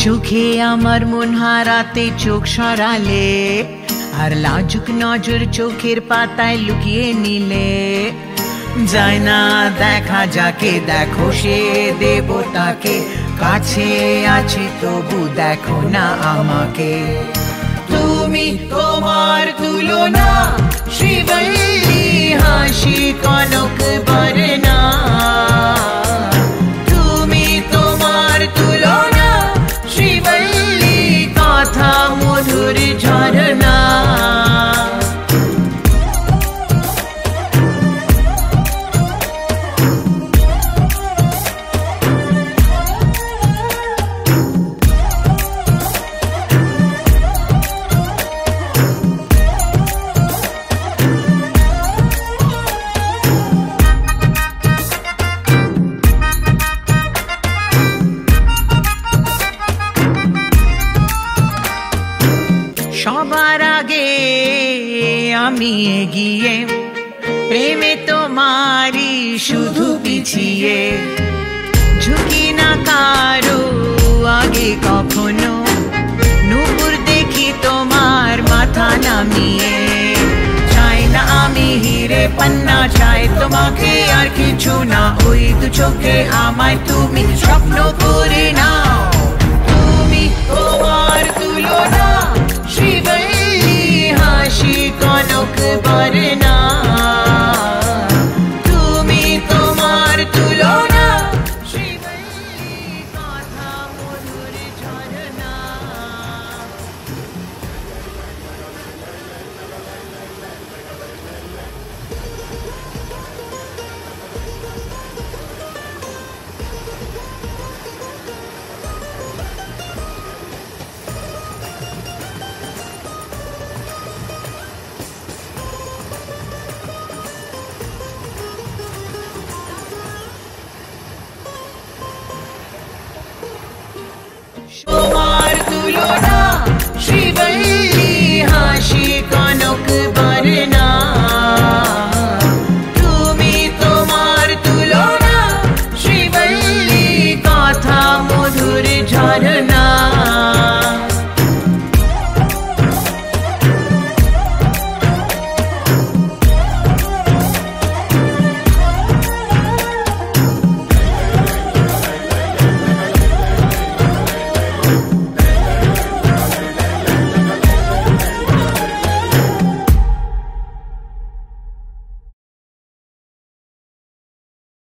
চোখে আমার মন হারাতে চোখ সরালে, আর লাজুক নজর চোখের পাতায় লুকিয়ে নিলে। যায় না দেখা যাকে, দেখো সে দেবতাকে, কাছে আছে তবু দেখো না আমাকে। তুমি তোমার তুলনা শ্রীবল্লী, হাসি কনক বরনা। তুমি তোমার তুলনা শ্রীবল্লী, কথা মধুর ঝরনা। সবার আগে আমি এগিয়ে, প্রেমে তোমারি শুধু পিছিয়ে। ঝুঁকি না কারো আগে কখনো, নূপুর দেখি তোমার মাথা নামিয়ে। চাই না আমি হিরে পান্না, চাই তোমাকে আর কিছু না। ওই দু চোখে আমায় তুমি স্বপ্ন করে নাও। তুমি তোমার তুলনা শ্রীবল্লী, হাসি কনক বরনা।